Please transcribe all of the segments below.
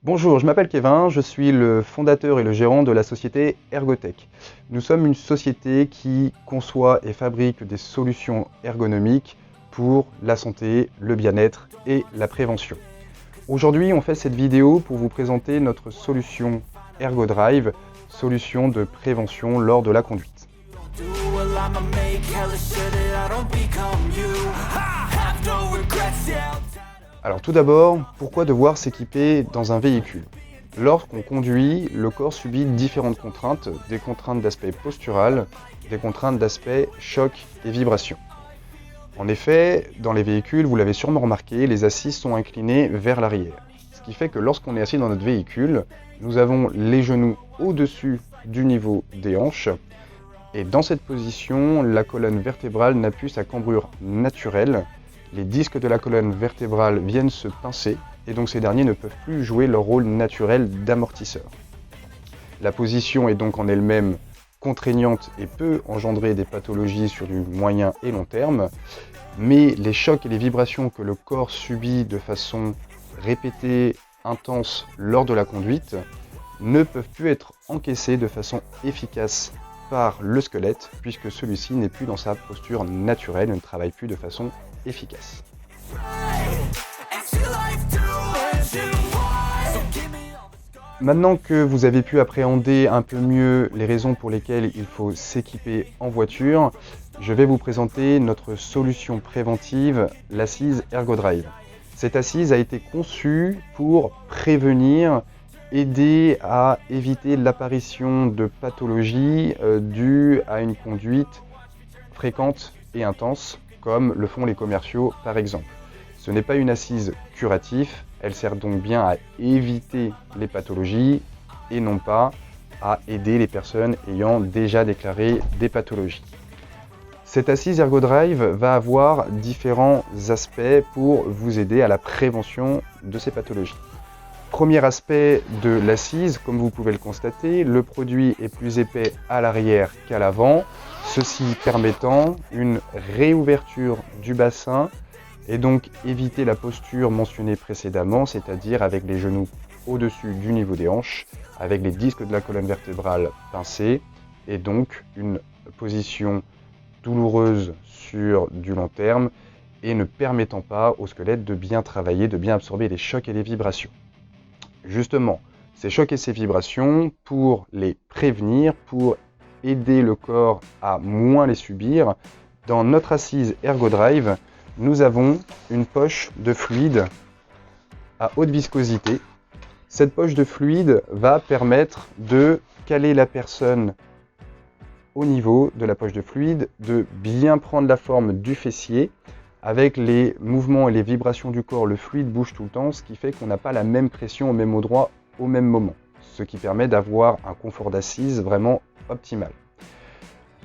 Bonjour, je m'appelle Kevin, je suis le fondateur et le gérant de la société Ergotech. Nous sommes une société qui conçoit et fabrique des solutions ergonomiques pour la santé, le bien-être et la prévention. Aujourd'hui, on fait cette vidéo pour vous présenter notre solution ErgoDrive, solution de prévention lors de la conduite. Alors tout d'abord, pourquoi devoir s'équiper dans un véhicule? Lorsqu'on conduit, le corps subit différentes contraintes, des contraintes d'aspect postural, des contraintes d'aspect choc et vibration. En effet, dans les véhicules, vous l'avez sûrement remarqué, les assises sont inclinées vers l'arrière. Ce qui fait que lorsqu'on est assis dans notre véhicule, nous avons les genoux au-dessus du niveau des hanches. Et dans cette position, la colonne vertébrale n'a plus sa cambrure naturelle. Les disques de la colonne vertébrale viennent se pincer et donc ces derniers ne peuvent plus jouer leur rôle naturel d'amortisseur. La position est donc en elle-même contraignante et peut engendrer des pathologies sur du moyen et long terme, mais les chocs et les vibrations que le corps subit de façon répétée, intense lors de la conduite ne peuvent plus être encaissés de façon efficace par le squelette puisque celui-ci n'est plus dans sa posture naturelle et ne travaille plus de façon efficace. Maintenant que vous avez pu appréhender un peu mieux les raisons pour lesquelles il faut s'équiper en voiture, je vais vous présenter notre solution préventive, l'assise ErgoDrive. Cette assise a été conçue pour prévenir, aider à éviter l'apparition de pathologies dues à une conduite fréquente et intense, comme le font les commerciaux par exemple. Ce n'est pas une assise curative, elle sert donc bien à éviter les pathologies et non pas à aider les personnes ayant déjà déclaré des pathologies. Cette assise ErgoDrive va avoir différents aspects pour vous aider à la prévention de ces pathologies. Premier aspect de l'assise, comme vous pouvez le constater, le produit est plus épais à l'arrière qu'à l'avant, ceci permettant une réouverture du bassin et donc éviter la posture mentionnée précédemment, c'est-à-dire avec les genoux au-dessus du niveau des hanches, avec les disques de la colonne vertébrale pincés et donc une position douloureuse sur du long terme et ne permettant pas au squelette de bien travailler, de bien absorber les chocs et les vibrations. Justement, ces chocs et ces vibrations, pour les prévenir, pour aider le corps à moins les subir, dans notre assise ErgoDrive, nous avons une poche de fluide à haute viscosité. Cette poche de fluide va permettre de caler la personne au niveau de la poche de fluide, de bien prendre la forme du fessier. Avec les mouvements et les vibrations du corps, le fluide bouge tout le temps, ce qui fait qu'on n'a pas la même pression au même endroit au même moment, ce qui permet d'avoir un confort d'assise vraiment optimal.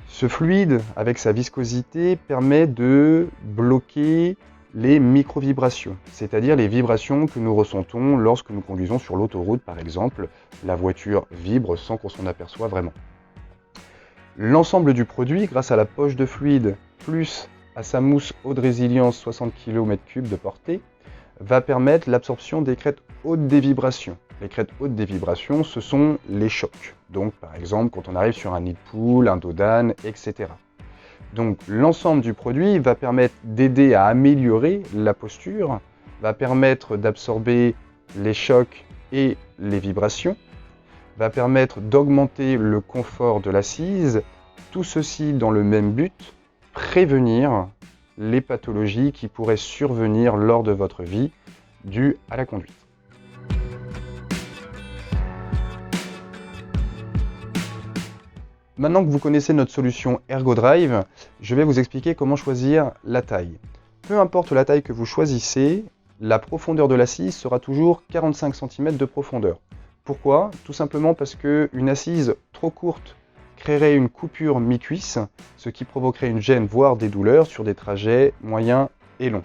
Ce fluide, avec sa viscosité, permet de bloquer les micro-vibrations, c'est-à-dire les vibrations que nous ressentons lorsque nous conduisons sur l'autoroute par exemple. La voiture vibre sans qu'on s'en aperçoive vraiment. L'ensemble du produit, grâce à la poche de fluide plus à sa mousse haute résilience 60 km3 de portée, va permettre l'absorption des crêtes hautes des vibrations. Les crêtes hautes des vibrations, ce sont les chocs. Donc par exemple quand on arrive sur un nid de poule, un dos d'âne, etc. Donc l'ensemble du produit va permettre d'aider à améliorer la posture, va permettre d'absorber les chocs et les vibrations, va permettre d'augmenter le confort de l'assise, tout ceci dans le même but, prévenir les pathologies qui pourraient survenir lors de votre vie dues à la conduite. Maintenant que vous connaissez notre solution ErgoDrive, je vais vous expliquer comment choisir la taille. Peu importe la taille que vous choisissez, la profondeur de l'assise sera toujours 45 cm de profondeur. Pourquoi? Tout simplement parce qu'une assise trop courte créerait une coupure mi-cuisse, ce qui provoquerait une gêne, voire des douleurs sur des trajets moyens et longs.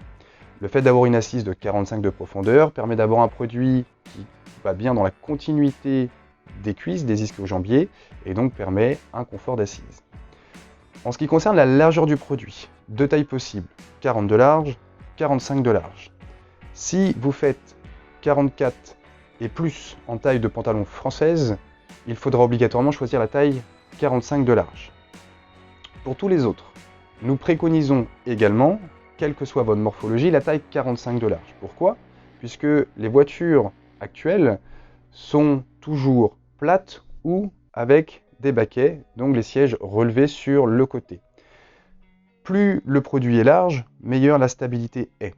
Le fait d'avoir une assise de 45 de profondeur permet d'avoir un produit qui va bien dans la continuité des cuisses, des ischio-jambiers, et donc permet un confort d'assise. En ce qui concerne la largeur du produit, deux tailles possibles, 40 de large, 45 de large. Si vous faites 44 et plus en taille de pantalon française, il faudra obligatoirement choisir la taille 45 de large. Pour tous les autres, nous préconisons également, quelle que soit votre morphologie, la taille 45 de large. Pourquoi? Puisque les voitures actuelles sont toujours plates ou avec des baquets, donc les sièges relevés sur le côté. Plus le produit est large, meilleure la stabilité est.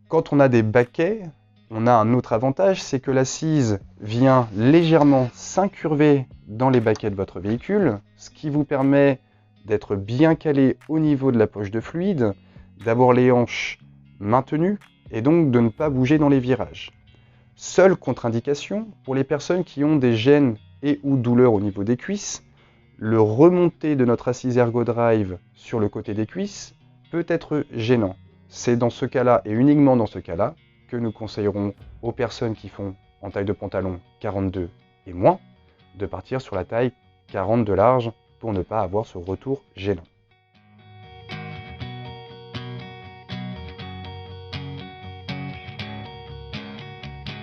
Quand on a des baquets, on a un autre avantage, c'est que l'assise vient légèrement s'incurver dans les baquets de votre véhicule, ce qui vous permet d'être bien calé au niveau de la poche de fluide, d'avoir les hanches maintenues et donc de ne pas bouger dans les virages. Seule contre-indication, pour les personnes qui ont des gênes et ou douleurs au niveau des cuisses, le remonter de notre assise ErgoDrive sur le côté des cuisses peut être gênant. C'est dans ce cas-là et uniquement dans ce cas-là que nous conseillerons aux personnes qui font en taille de pantalon 42 et moins de partir sur la taille 40 de large pour ne pas avoir ce retour gênant.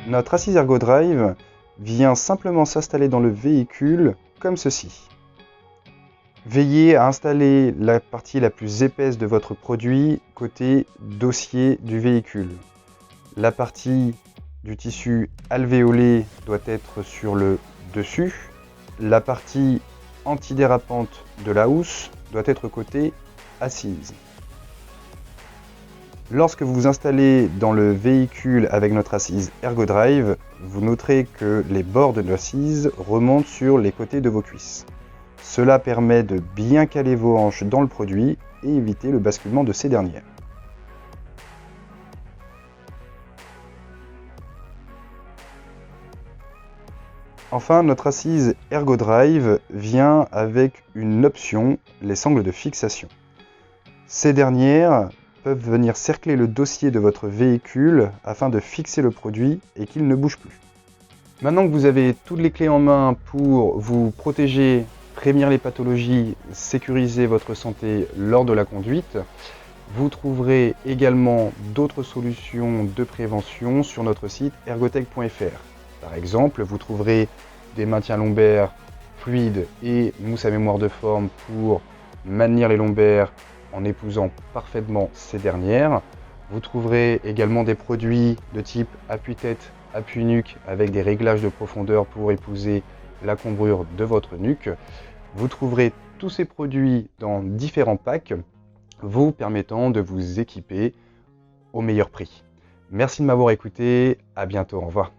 Notre assise ErgoDrive vient simplement s'installer dans le véhicule comme ceci. Veillez à installer la partie la plus épaisse de votre produit côté dossier du véhicule. La partie du tissu alvéolé doit être sur le dessus. La partie antidérapante de la housse doit être côté assise. Lorsque vous vous installez dans le véhicule avec notre assise ErgoDrive, vous noterez que les bords de l'assise remontent sur les côtés de vos cuisses. Cela permet de bien caler vos hanches dans le produit et éviter le basculement de ces dernières. Enfin, notre assise ErgoDrive vient avec une option, les sangles de fixation. Ces dernières peuvent venir cercler le dossier de votre véhicule afin de fixer le produit et qu'il ne bouge plus. Maintenant que vous avez toutes les clés en main pour vous protéger, prévenir les pathologies, sécuriser votre santé lors de la conduite, vous trouverez également d'autres solutions de prévention sur notre site ergotech.fr. Par exemple, vous trouverez des maintiens lombaires fluides et mousse à mémoire de forme pour maintenir les lombaires en épousant parfaitement ces dernières. Vous trouverez également des produits de type appui-tête, appui-nuque avec des réglages de profondeur pour épouser la cambrure de votre nuque. Vous trouverez tous ces produits dans différents packs, vous permettant de vous équiper au meilleur prix. Merci de m'avoir écouté, à bientôt, au revoir.